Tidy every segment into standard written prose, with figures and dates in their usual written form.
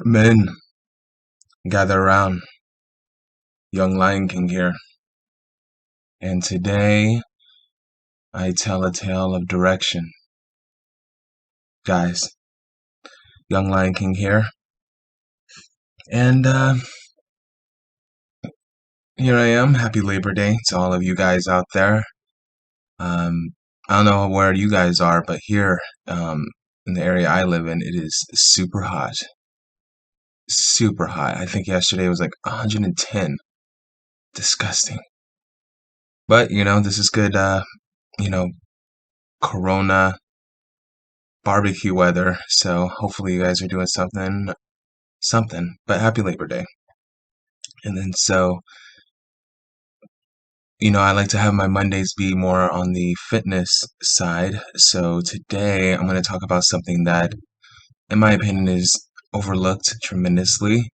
Men, gather around. Young Lion King here. And today I tell a tale of direction. Guys, Young Lion King here. And here I am. Happy Labor Day to all of you guys out there. I don't know where you guys are, but here in the area I live in, it is super hot. Super hot. I think yesterday was like 110. Disgusting. But, this is good, you know, Corona barbecue weather. So hopefully you guys are doing something. But happy Labor Day. And then I like to have my Mondays be more on the fitness side. So today I'm going to talk about something that, in my opinion, is overlooked tremendously.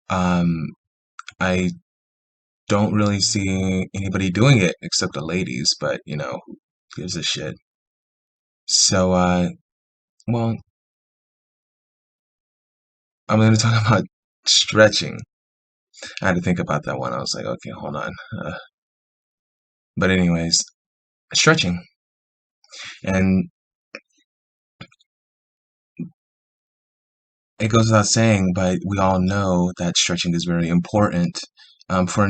Um, I don't really see anybody doing it except the ladies, but who gives a shit? So, well, I'm going to talk about stretching. I had to think about that one. I was like, okay, hold on. But anyways, stretching. And it goes without saying, but we all know that stretching is very important for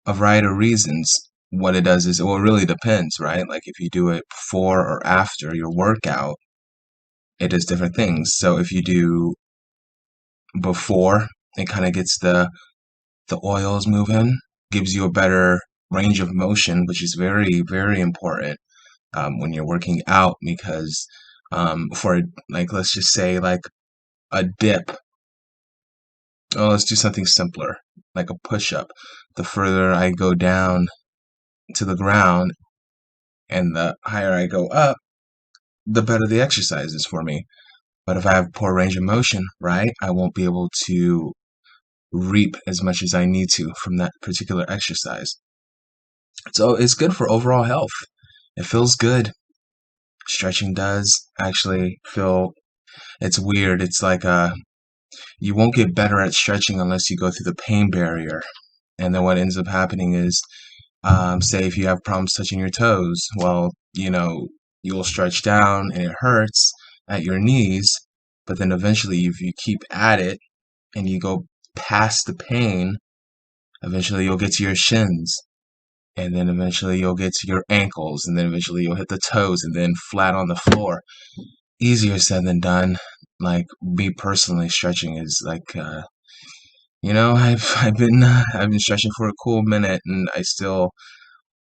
a variety of reasons. What it does is, well, it really depends, right? Like if you do it before or after your workout, it does different things. So if you do before, it kind of gets the oils moving, gives you a better range of motion, which is very, very important when you're working out because for like, let's just say like a dip. Oh, let's do something simpler, like a push-up. The further I go down to the ground and the higher I go up, the better the exercise is for me. But if I have poor range of motion, right, I won't be able to reap as much as I need to from that particular exercise. So it's good for overall health. It feels good. Stretching does actually feel, it's weird. It's like you won't get better at stretching unless you go through the pain barrier. And then what ends up happening is, say if you have problems touching your toes, well, you'll stretch down and it hurts at your knees, but then eventually if you keep at it and you go past the pain, eventually you'll get to your shins, and then eventually you'll get to your ankles, and then eventually you'll hit the toes and then flat on the floor. Easier said than done. Like me personally, stretching is like I've been stretching for a cool minute and I still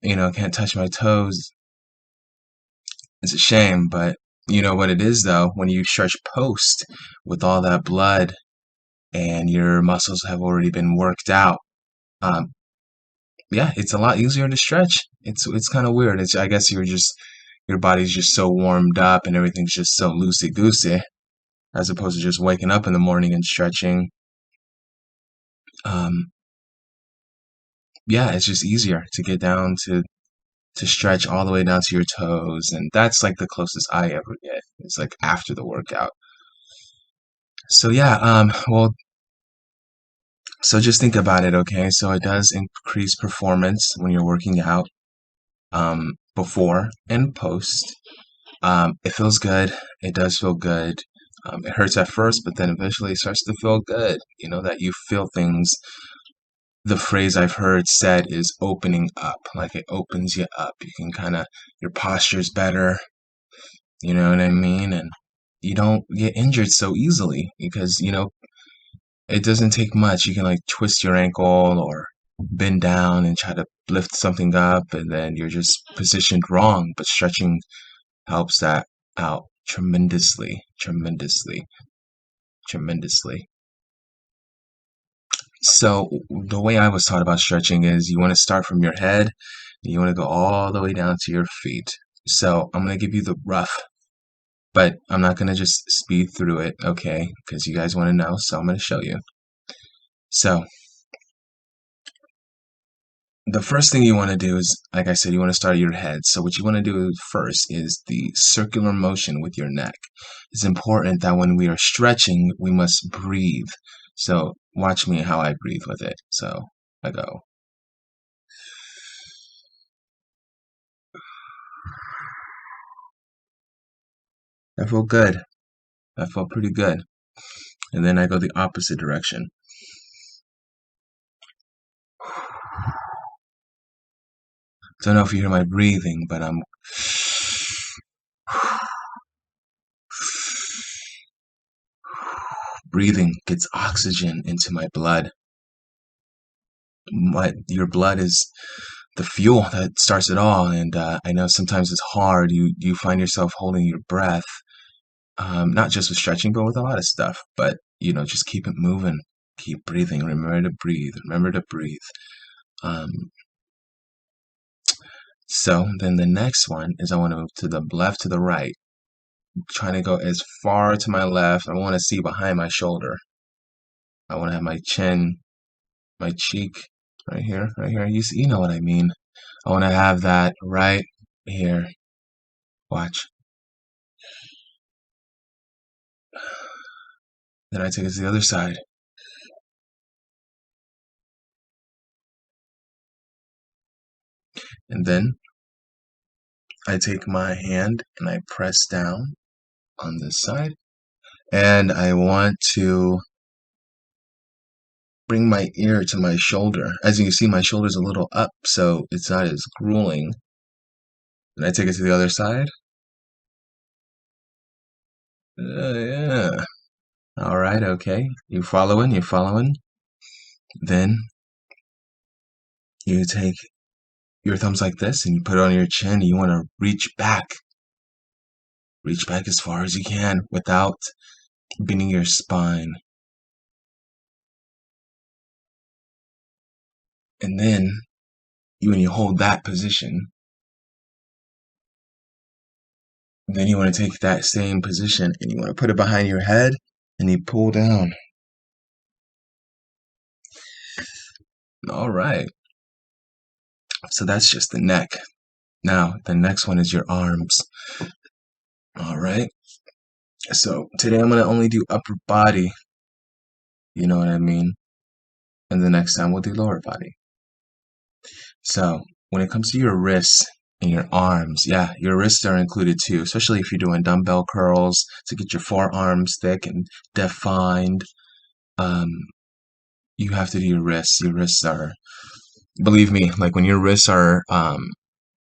can't touch my toes. It's a shame, but you know what it is though, when you stretch post with all that blood and your muscles have already been worked out, um, yeah, it's a lot easier to stretch. It's kind of weird. I guess your body's just so warmed up and everything's just so loosey goosey, as opposed to just waking up in the morning and stretching. Um, yeah, it's just easier to get down to stretch all the way down to your toes, and that's like the closest I ever get. It's like after the workout. So yeah, so just think about it, okay? So it does increase performance when you're working out, before and post. It feels good. It does feel good. It hurts at first, but then eventually it starts to feel good. You know, that you feel things. The phrase I've heard said is opening up, like it opens you up. You can your posture's better, you know what I mean? And you don't get injured so easily because, it doesn't take much. You can like twist your ankle or bend down and try to lift something up, and then you're just positioned wrong. But stretching helps that out tremendously, tremendously, tremendously. So the way I was taught about stretching is you want to start from your head, and you want to go all the way down to your feet. So I'm going to give you the rough, but I'm not going to just speed through it, okay? Because you guys want to know, so I'm going to show you. So the first thing you want to do is, like I said, you want to start at your head. So what you want to do first is the circular motion with your neck. It's important that when we are stretching, we must breathe. So watch me how I breathe with it. So I go. I feel good. I felt pretty good. And then I go the opposite direction. Don't know if you hear my breathing, but I'm breathing gets oxygen into my blood. Your blood is the fuel that starts it all, and I know sometimes it's hard. You find yourself holding your breath, not just with stretching, but with a lot of stuff. But just keep it moving, keep breathing. Remember to breathe. Remember to breathe. Um, so then the next one is I want to move to the left to the right, trying to go as far to my left. I want to see behind my shoulder. I want to have my chin, my cheek right here, right here. You know what I mean. I want to have that right here. Watch. Then I take it to the other side. And then I take my hand and I press down on this side. And I want to bring my ear to my shoulder. As you can see, my shoulder's a little up, so it's not as grueling. And I take it to the other side. Yeah. All right, okay. You following? You following? Then you take your thumbs like this and you put it on your chin. You want to reach back. Reach back as far as you can without bending your spine. And then when you hold that position, then you want to take that same position and you want to put it behind your head and you pull down. All right. So that's just the neck. Now, the next one is your arms. All right. So today I'm going to only do upper body. You know what I mean? And the next time we'll do lower body. So when it comes to your wrists and your arms, yeah, your wrists are included too, especially if you're doing dumbbell curls to get your forearms thick and defined. You have to do your wrists. Your wrists are, believe me, like when your wrists are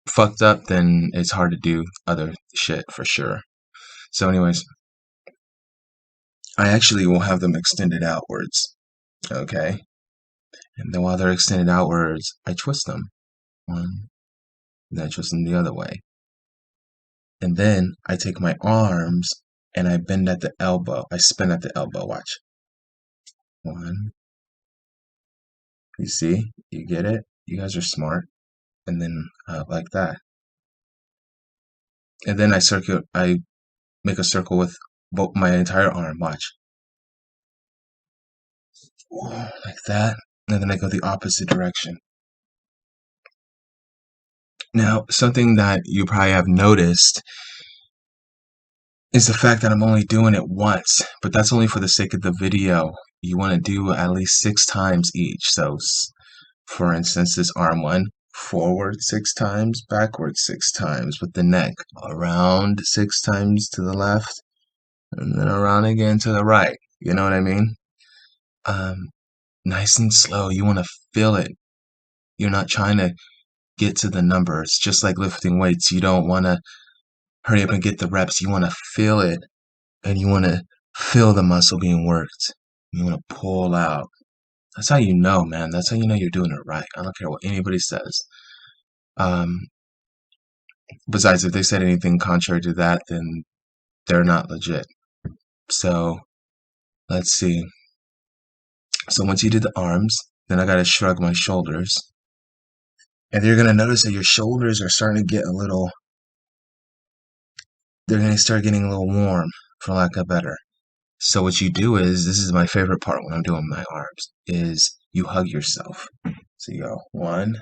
fucked up, then it's hard to do other shit for sure. So anyways, I actually will have them extended outwards, okay? And then while they're extended outwards, I twist them. One, and then I twist them the other way. And then I take my arms and I bend at the elbow. I spin at the elbow, watch. One. You see? You get it? You guys are smart. And then like that. And then I make a circle with both my entire arm, watch. Like that. And then I go the opposite direction. Now, something that you probably have noticed is the fact that I'm only doing it once, but that's only for the sake of the video. You want to do at least 6 times each. So, for instance, this arm one, forward 6 times, backward 6 times with the neck, around 6 times to the left, and then around again to the right. You know what I mean? Nice and slow. You want to feel it. You're not trying to get to the number. It's just like lifting weights. You don't want to hurry up and get the reps. You want to feel it, and you want to feel the muscle being worked. You want to pull out. That's how you know, man. That's how you know you're doing it right. I don't care what anybody says. Besides, if they said anything contrary to that, then they're not legit. So, let's see. So once you did the arms, then I gotta shrug my shoulders. And you're gonna notice that your shoulders are starting to get a little, they're gonna start getting a little warm, for lack of better. So what you do is, this is my favorite part when I'm doing my arms, is you hug yourself. So you go 1,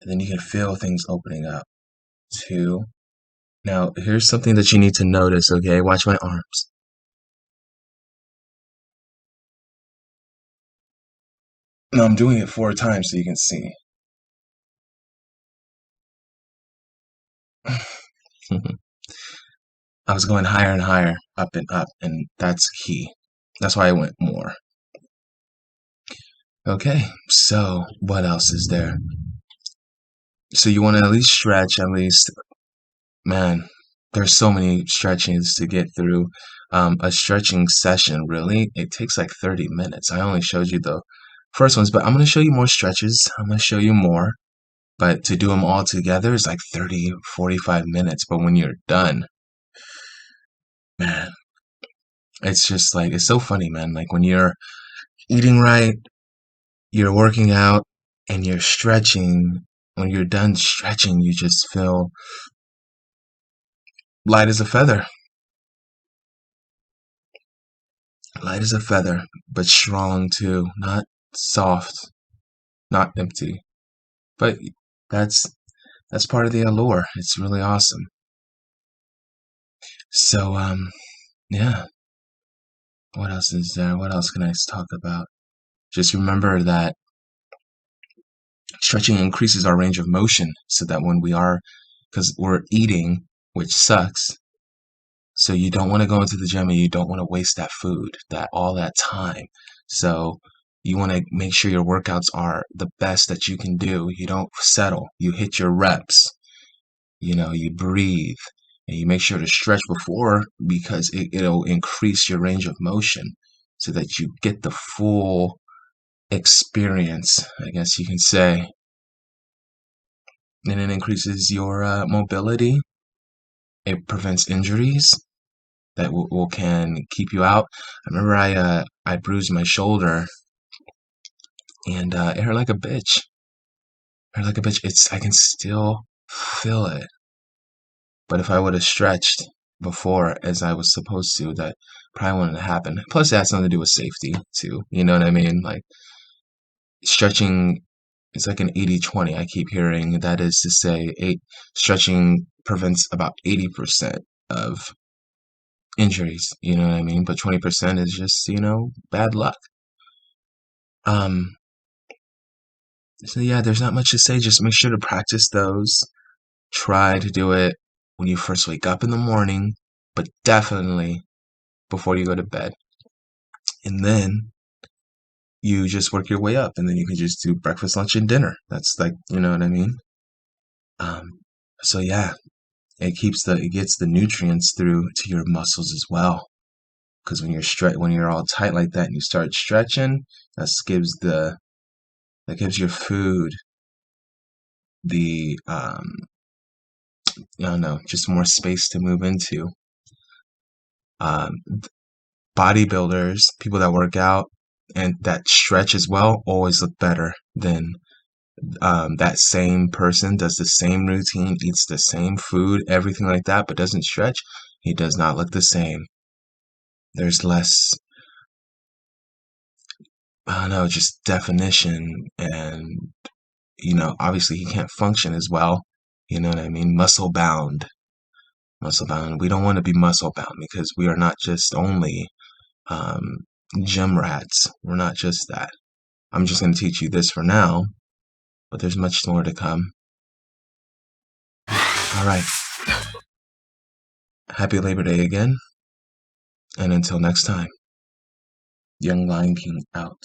And then you can feel things opening up. 2. Now, here's something that you need to notice, okay? Watch my arms. No, I'm doing it 4 times so you can see. I was going higher and higher, up, and that's key. That's why I went more. Okay, so what else is there? So you want to at least stretch, at least, man, there's so many stretchings to get through. A stretching session, really, it takes like 30 minutes. I only showed you the first ones, but I'm going to show you more stretches. I'm going to show you more. But to do them all together is like 30, 45 minutes. But when you're done, man, it's just like, it's so funny, man. Like when you're eating right, you're working out, and you're stretching. When you're done stretching, you just feel light as a feather. Light as a feather, but strong too. Not soft, not empty. But that's that's part of the allure. It's really awesome. So yeah. What else is there? What else can I talk about? Just remember that stretching increases our range of motion so that when we are, because we're eating, which sucks, so you don't want to go into the gym and you don't want to waste that food, that all that time. So you want to make sure your workouts are the best that you can do. You don't settle. You hit your reps. You breathe and you make sure to stretch before because it'll increase your range of motion so that you get the full experience, I guess you can say. And it increases your mobility. It prevents injuries that can keep you out. I remember I bruised my shoulder and it hurt like a bitch. It hurt like a bitch. I can still feel it. But if I would have stretched before as I was supposed to, that probably wouldn't have happened. Plus, it has something to do with safety too. You know what I mean? Like stretching is like an 80-20. I keep hearing that is to say, stretching prevents about 80% of injuries. You know what I mean? But 20% is just bad luck. Um, so yeah, there's not much to say. Just make sure to practice those. Try to do it when you first wake up in the morning, but definitely before you go to bed. And then you just work your way up, and then you can just do breakfast, lunch, and dinner. That's like, you know what I mean? Um, so yeah, it gets the nutrients through to your muscles as well. Because when you're all tight like that and you start stretching, that gives your food the I don't know, just more space to move into. Um, Bodybuilders, people that work out and that stretch as well, always look better than that same person does the same routine, eats the same food, everything like that, but doesn't stretch. He does not look the same. There's less, I don't know, just definition, and obviously he can't function as well. You know what I mean? Muscle bound. Muscle bound. We don't want to be muscle bound because we are not just only um, gym rats. We're not just that. I'm just going to teach you this for now, but there's much more to come. All right. Happy Labor Day again. And until next time, Young Lion King out.